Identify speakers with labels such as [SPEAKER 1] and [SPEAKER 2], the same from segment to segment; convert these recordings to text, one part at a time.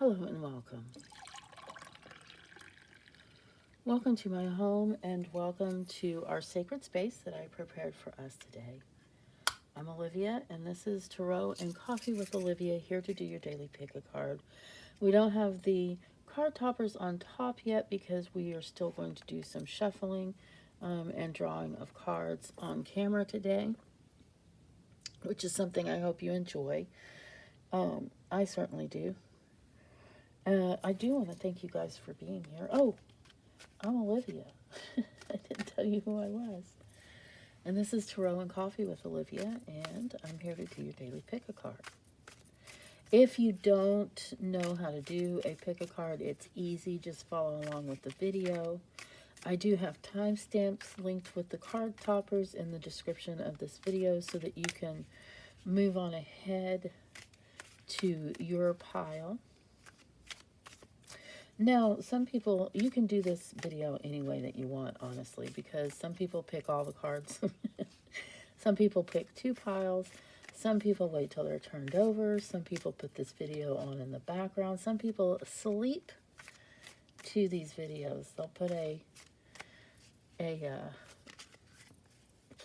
[SPEAKER 1] Hello and welcome. Welcome to my home and welcome to our sacred space that I prepared for us today. I'm Olivia and this is Tarot and Coffee with Olivia, here to do your daily pick a card. We don't have the card toppers on top yet because we are still going to do some shuffling and drawing of cards on camera today, which is something I hope you enjoy. I certainly do. I do want to thank you guys for being here. Oh, I'm Olivia. I didn't tell you who I was. And this is Tarot and Coffee with Olivia, and I'm here to do your daily pick a card. If you don't know how to do a pick a card, it's easy. Just follow along with the video. I do have timestamps linked with the card toppers in the description of this video so that you can move on ahead to your pile. Now, some people, you can do this video any way that you want, honestly, because some people pick all the cards. Some people pick two piles. Some people wait till they're turned over. Some people put this video on in the background. Some people sleep to these videos. They'll put a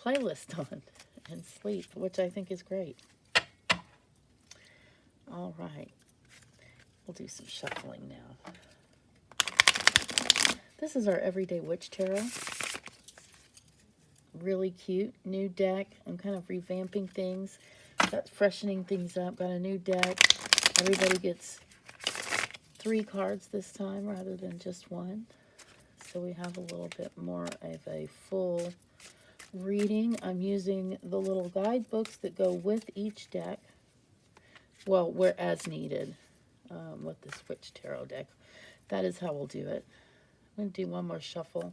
[SPEAKER 1] playlist on and sleep, which I think is great. All right. We'll do some shuffling now. This is our Everyday Witch Tarot. Really cute. New deck. I'm kind of revamping things. Freshening things up. Got a new deck. Everybody gets 3 cards this time rather than just 1. So we have a little bit more of a full reading. I'm using the little guidebooks that go with each deck. Well, where as needed with this Witch Tarot deck. That is how we'll do it. I'm going to do one more shuffle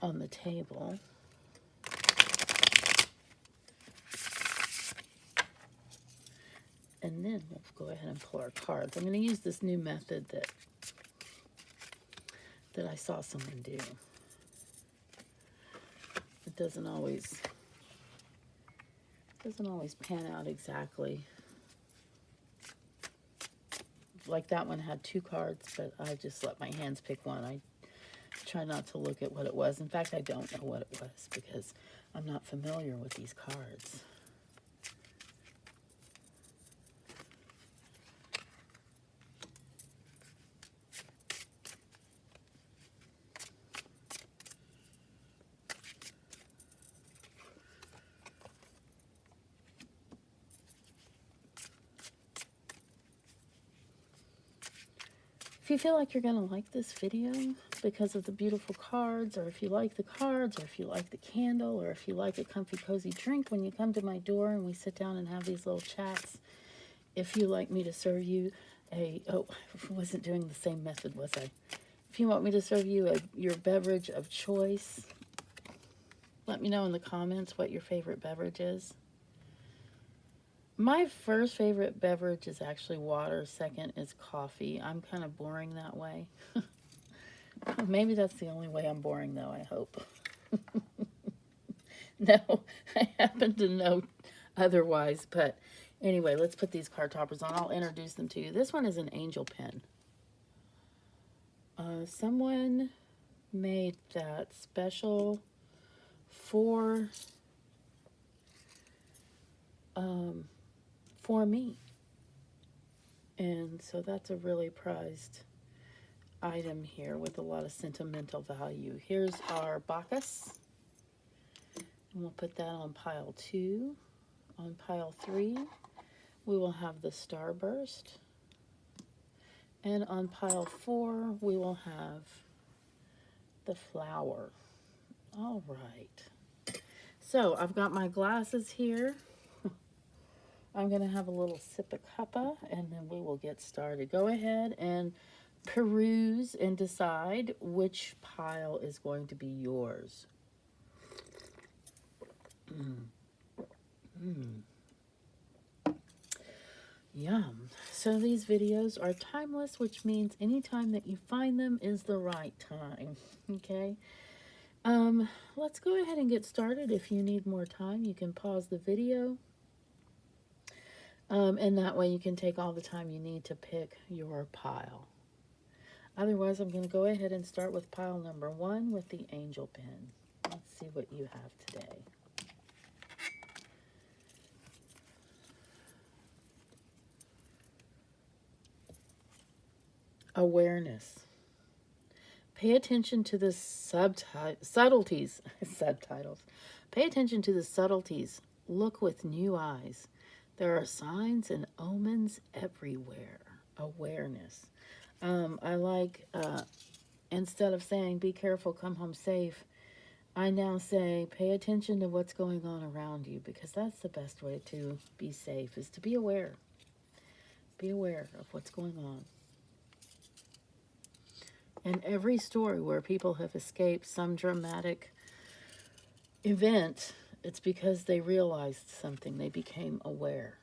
[SPEAKER 1] on the table. And then we'll go ahead and pull our cards. I'm going to use this new method that I saw someone do. It doesn't always pan out exactly. Like that one had 2 cards, but I just let my hands pick one. I try not to look at what it was. In fact, I don't know what it was because I'm not familiar with these cards. If you feel like you're going to like this video because of the beautiful cards, or if you like the cards, or if you like the candle, or if you like a comfy, cozy drink when you come to my door and we sit down and have these little chats, if you like me to serve you I wasn't doing the same method, was I? If you want me to serve you your beverage of choice, let me know in the comments what your favorite beverage is. My first favorite beverage is actually water. Second is coffee. I'm kind of boring that way. Maybe that's the only way I'm boring, though, I hope. No, I happen to know otherwise. But anyway, let's put these card toppers on. I'll introduce them to you. This one is an angel pen. Someone made that special for me, and so that's a really prized item here with a lot of sentimental value. Here's our Bacchus, and we'll put that on pile 2. On pile 3 we will have the Starburst, and on pile 4 we will have the flower. All right, so I've got my glasses here. I'm going to have a little sip of cuppa, and then we will get started. Go ahead and peruse and decide which pile is going to be yours. Yum. So these videos are timeless, which means anytime that you find them is the right time. Okay? Let's go ahead and get started. If you need more time, you can pause the video. And that way you can take all the time you need to pick your pile. Otherwise, I'm going to go ahead and start with pile number 1 with the angel pen. Let's see what you have today. Awareness. Pay attention to the subtleties. Subtitles. Pay attention to the subtleties. Look with new eyes. There are signs and omens everywhere. Awareness. I like, instead of saying, be careful, come home safe, I now say, pay attention to what's going on around you, because that's the best way to be safe, is to be aware. Be aware of what's going on. In every story where people have escaped some dramatic event, it's because they realized something. They became aware.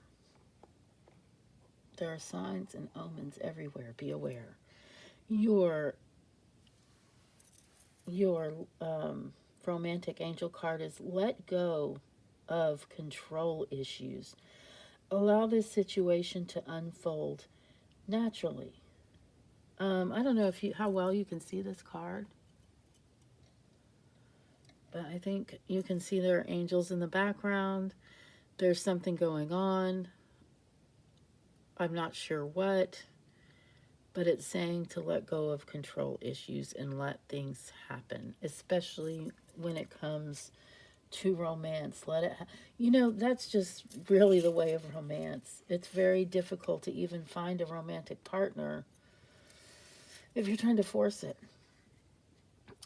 [SPEAKER 1] There are signs and omens everywhere. Be aware. Your romantic angel card is let go of control issues. Allow this situation to unfold naturally. I don't know if how well you can see this card, but I think you can see there are angels in the background. There's something going on. I'm not sure what, but it's saying to let go of control issues and let things happen, especially when it comes to romance. Let it that's just really the way of romance. It's very difficult to even find a romantic partner if you're trying to force it.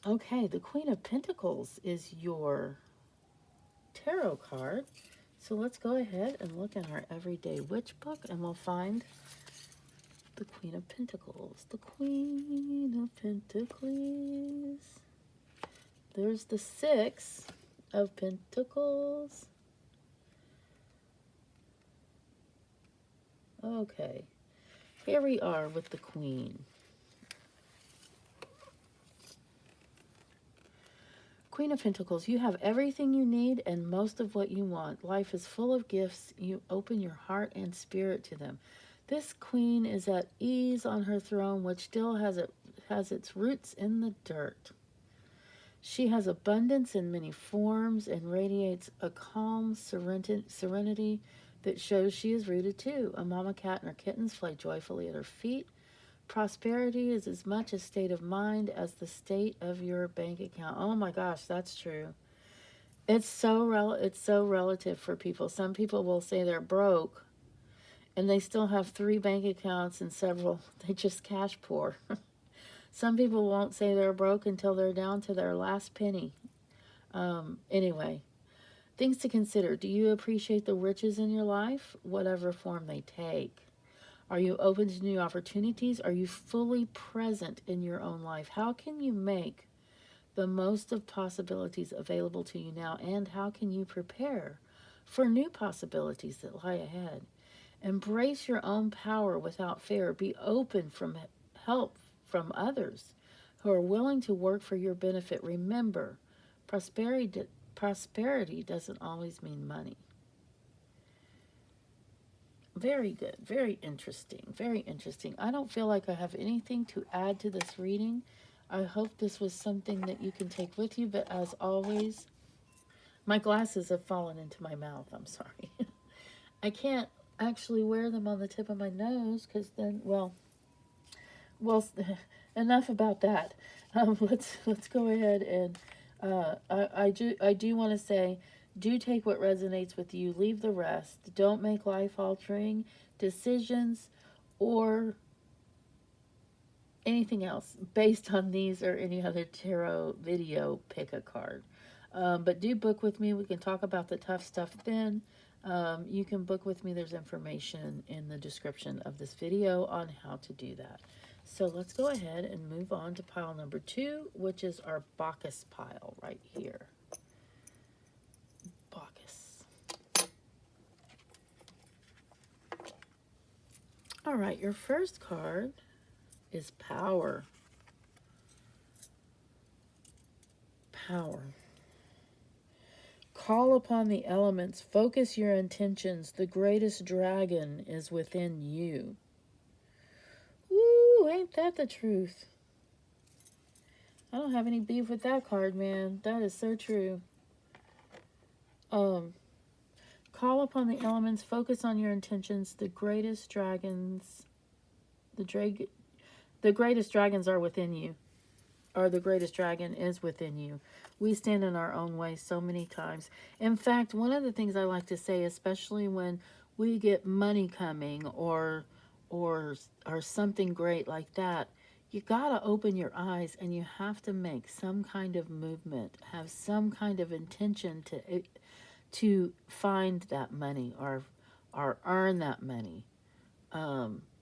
[SPEAKER 1] Okay, the Queen of Pentacles is your tarot card. So let's go ahead and look in our Everyday Witch book, and we'll find the Queen of Pentacles. The Queen of Pentacles. There's the Six of Pentacles. Okay, here we are with the Queen. Queen of Pentacles, you have everything you need and most of what you want. Life is full of gifts. You open your heart and spirit to them. This queen is at ease on her throne, which still has its roots in the dirt. She has abundance in many forms and radiates a calm serenity that shows she is rooted too. A mama cat and her kittens play joyfully at her feet. Prosperity is as much a state of mind as the state of your bank account. Oh my gosh, that's true. It's so relative for people. Some people will say they're broke and they still have 3 bank accounts and several, they just cash poor. Some people won't say they're broke until they're down to their last penny. Anyway, things to consider. Do you appreciate the riches in your life, whatever form they take? Are you open to new opportunities? Are you fully present in your own life? How can you make the most of possibilities available to you now? And how can you prepare for new possibilities that lie ahead? Embrace your own power without fear. Be open from help from others who are willing to work for your benefit. Remember, prosperity doesn't always mean money. Very good. Very interesting. Very interesting. I don't feel like I have anything to add to this reading. I hope this was something that you can take with you. But as always, my glasses have fallen into my mouth. I'm sorry. I can't actually wear them on the tip of my nose because then, well, enough about that. Let's go ahead and I do want to say, do take what resonates with you. Leave the rest. Don't make life-altering decisions or anything else based on these or any other tarot video. Pick a card. But do book with me. We can talk about the tough stuff then. You can book with me. There's information in the description of this video on how to do that. So let's go ahead and move on to pile number 2, which is our Bacchus pile right here. Bacchus. All right, your first card is Power. Power. Call upon the elements. Focus your intentions. The greatest dragon is within you. Ooh, ain't that the truth? I don't have any beef with that card, man. That is so true. Call upon the elements. Focus on your intentions. The greatest dragons, the greatest dragons are within you. Or the greatest dragon is within you. We stand in our own way so many times. In fact, one of the things I like to say, especially when we get money coming or something great like that, you gotta open your eyes and you have to make some kind of movement, have some kind of intention to find that money or earn that money.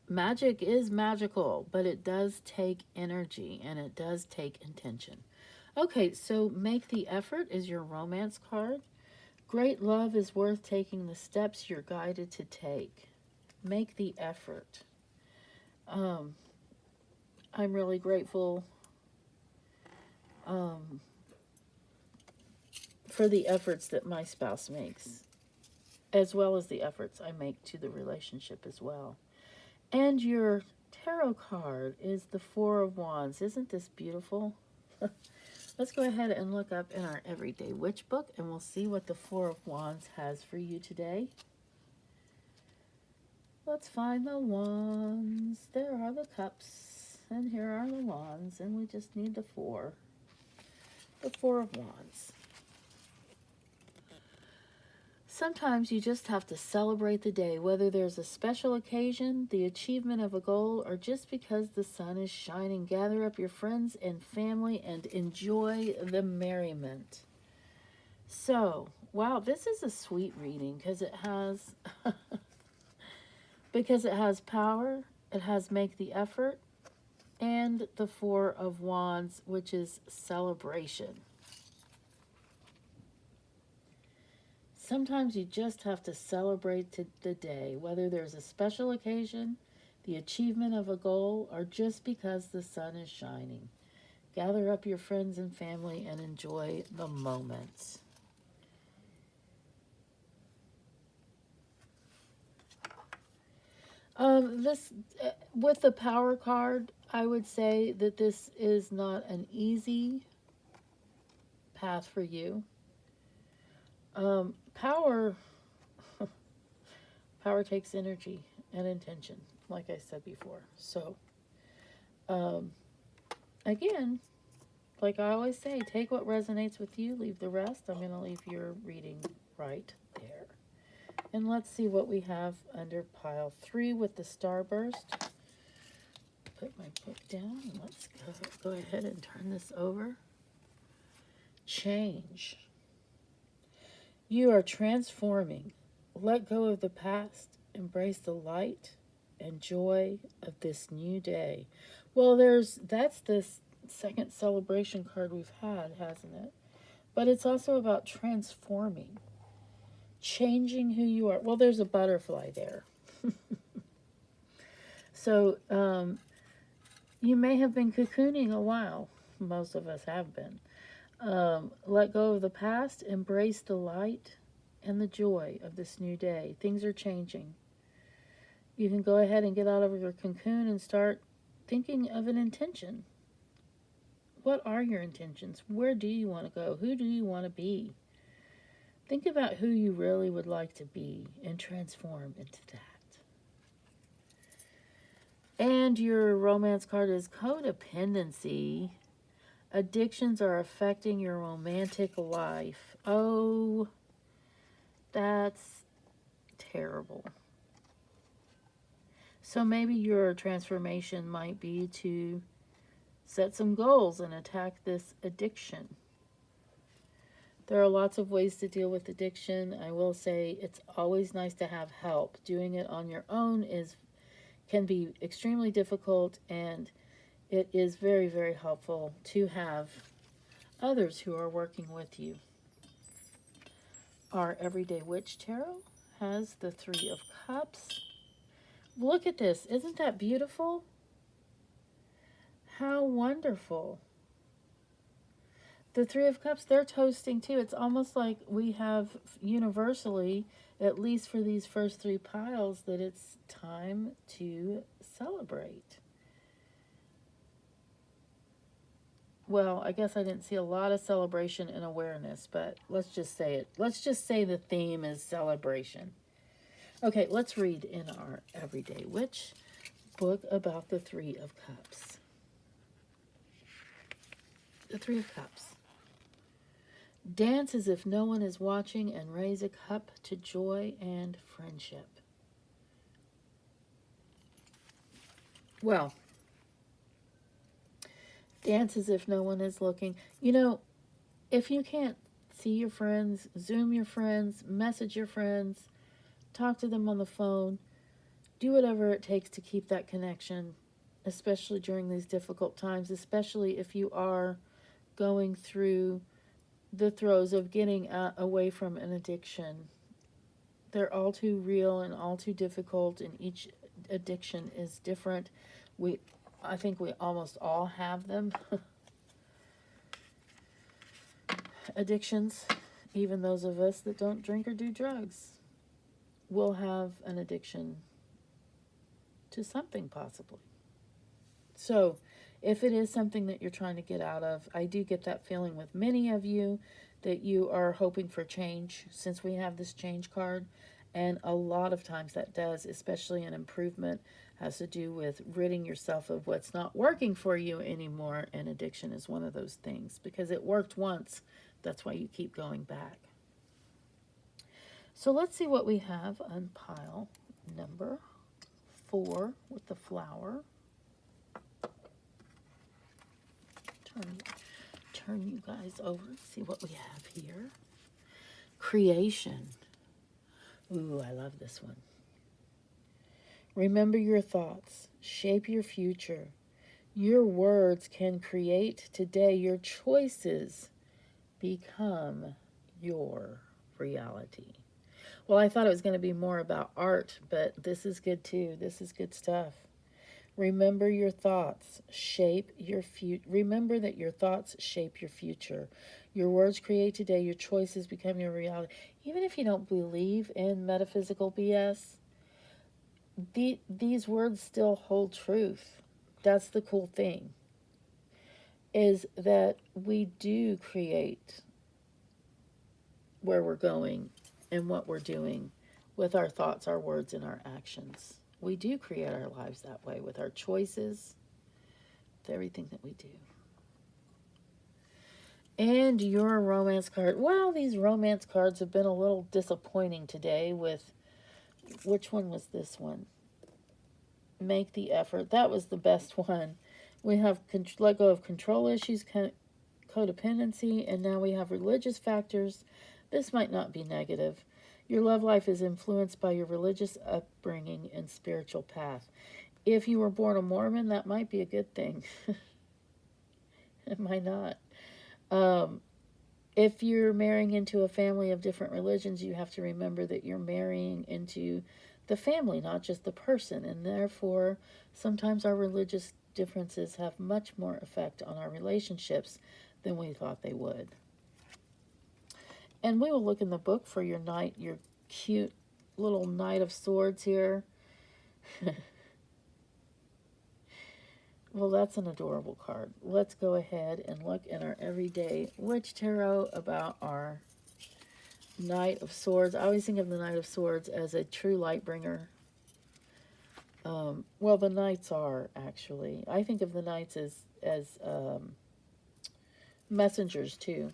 [SPEAKER 1] Magic is magical, but it does take energy and it does take intention. Okay, so make the effort is your romance card. Great love is worth taking the steps you're guided to take. Make the effort. I'm really grateful for the efforts that my spouse makes, as well as the efforts I make to the relationship as well. And your tarot card is the Four of Wands. Isn't this beautiful? Let's go ahead and look up in our Everyday Witch book and we'll see what the Four of Wands has for you today. Let's find the wands. There are the cups and here are the wands and we just need the four. The Four of Wands. Sometimes you just have to celebrate the day, whether there's a special occasion, the achievement of a goal, or just because the sun is shining. Gather up your friends and family and enjoy the merriment. So, wow, this is a sweet reading because it has power, it has make the effort, and the Four of Wands, which is celebration. Sometimes you just have to celebrate the day, whether there's a special occasion, the achievement of a goal, or just because the sun is shining. Gather up your friends and family and enjoy the moments. With the power card, I would say that this is not an easy path for you. Power takes energy and intention, like I said before. So, again, like I always say, take what resonates with you, leave the rest. I'm going to leave your reading right there. And let's see what we have under pile 3 with the Starburst. Put my book down and let's go ahead and turn this over. Change. You are transforming. Let go of the past. Embrace the light and joy of this new day. Well, that's this second celebration card we've had, hasn't it? But it's also about transforming, changing who you are. Well, there's a butterfly there. So you may have been cocooning a while. Most of us have been. Let go of the past, embrace the light and the joy of this new day. Things are changing. You can go ahead and get out of your cocoon and start thinking of an intention. What are your intentions? Where do you want to go? Who do you want to be? Think about who you really would like to be and transform into that. And your romance card is codependency. Addictions are affecting your romantic life. Oh, that's terrible. So maybe your transformation might be to set some goals and attack this addiction. There are lots of ways to deal with addiction. I will say it's always nice to have help. Doing it on your own can be extremely difficult, and it is very, very helpful to have others who are working with you. Our Everyday Witch Tarot has the Three of Cups. Look at this. Isn't that beautiful? How wonderful. The Three of Cups, they're toasting too. It's almost like we have universally, at least for these first three piles, that it's time to celebrate. Well, I guess I didn't see a lot of celebration and awareness, but let's just say it. Let's just say the theme is celebration. Okay, let's read in our Everyday Witch book about the Three of Cups. The Three of Cups. Dance as if no one is watching and raise a cup to joy and friendship. Well, dance as if no one is looking. You know, if you can't see your friends, Zoom your friends, message your friends, talk to them on the phone, do whatever it takes to keep that connection, especially during these difficult times, especially if you are going through the throes of getting away from an addiction. They're all too real and all too difficult, and each addiction is different. I think we almost all have them. Addictions, even those of us that don't drink or do drugs, will have an addiction to something possibly. So if it is something that you're trying to get out of, I do get that feeling with many of you that you are hoping for change since we have this change card. And a lot of times that does, especially an improvement, has to do with ridding yourself of what's not working for you anymore. And addiction is one of those things because it worked once. That's why you keep going back. So let's see what we have on pile number 4 with the flower. Turn you guys over and see what we have here. Creation. Ooh, I love this one. Remember your thoughts. Shape your future. Your words can create today. Your choices become your reality. Well, I thought it was going to be more about art, but this is good too. This is good stuff. Remember your thoughts, shape your future. Remember that your thoughts shape your future. Your words create today. Your choices become your reality. Even if you don't believe in metaphysical BS, these words still hold truth. That's the cool thing, is that we do create where we're going and what we're doing with our thoughts, our words, and our actions. We do create our lives that way with our choices, with everything that we do. And your romance card. Well, these romance cards have been a little disappointing today with, which one was this one? Make the effort. That was the best one. We have let go of control issues, codependency, and now we have religious factors. This might not be negative. Your love life is influenced by your religious upbringing and spiritual path. If you were born a Mormon, that might be a good thing. It might not. If you're marrying into a family of different religions, you have to remember that you're marrying into the family, not just the person. And therefore, sometimes our religious differences have much more effect on our relationships than we thought they would. And we will look in the book for your cute little Knight of Swords here. Well, that's an adorable card. Let's go ahead and look in our Everyday Witch Tarot about our Knight of Swords. I always think of the Knight of Swords as a true light bringer. Well, the Knights are, actually. I think of the Knights as messengers, too.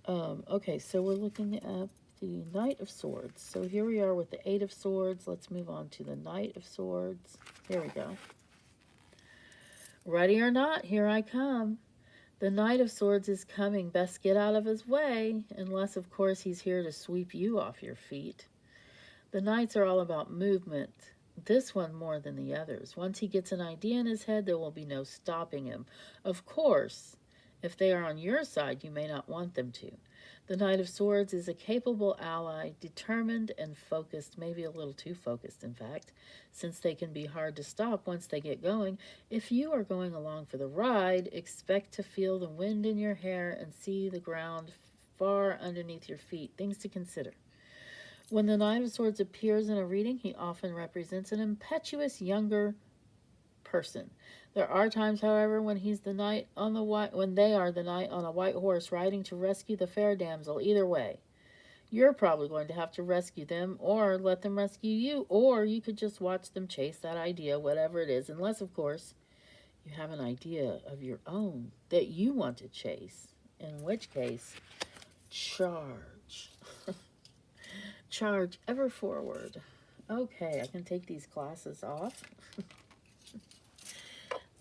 [SPEAKER 1] Okay, so we're looking at the Knight of Swords. So here we are with the 8 of Swords. Let's move on to the Knight of Swords. Here we go. Ready or not, here I come. The Knight of Swords is coming. Best get out of his way, unless, of course, he's here to sweep you off your feet. The Knights are all about movement. This one more than the others. Once he gets an idea in his head, there will be no stopping him. Of course, if they are on your side, you may not want them to. The Knight of Swords is a capable ally, determined and focused, maybe a little too focused, in fact, since they can be hard to stop once they get going. If you are going along for the ride, expect to feel the wind in your hair and see the ground far underneath your feet. Things to consider. When the Knight of Swords appears in a reading, he often represents an impetuous younger person. There are times, however, when he's the knight on the white when they are the knight on a white horse riding to rescue the fair damsel. Either way, you're probably going to have to rescue them or let them rescue you, or you could just watch them chase that idea, whatever it is, unless, of course, you have an idea of your own that you want to chase, in which case, charge. Charge ever forward. Okay, I can take these glasses off.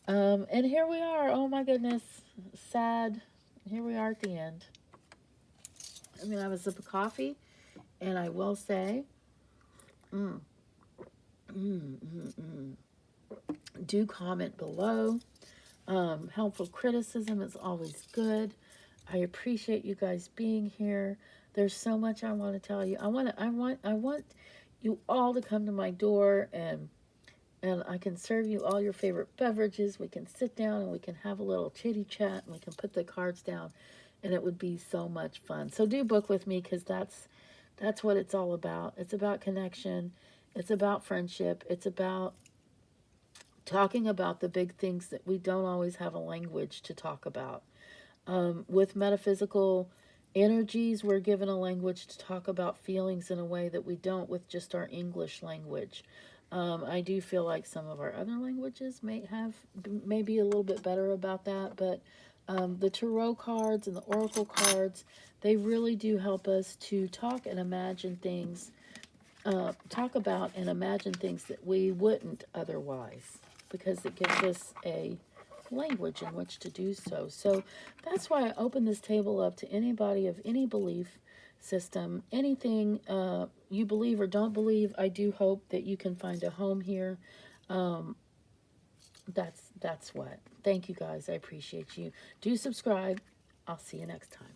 [SPEAKER 1] And here we are. Oh my goodness. Sad. Here we are at the end. I'm going to have a sip of coffee. And I will say, do comment below. Helpful criticism is always good. I appreciate you guys being here. There's so much I want to tell you. I want you all to come to my door, and I can serve you all your favorite beverages. We can sit down and we can have a little chitty chat, and we can put the cards down, and it would be so much fun. So do book with me, because that's what it's all about. It's about connection. It's about friendship. It's about talking about the big things that we don't always have a language to talk about. With metaphysical energies, we're given a language to talk about feelings in a way that we don't with just our English language. I do feel like some of our other languages may be a little bit better about that, but the tarot cards and the oracle cards, they really do help us to talk and imagine things, talk about and imagine things that we wouldn't otherwise, because it gives us a language in which to do so. So that's why I open this table up to anybody of any belief system, anything you believe or don't believe. I do hope that you can find a home here. That's what. Thank you guys. I appreciate you. Do subscribe. I'll see you next time.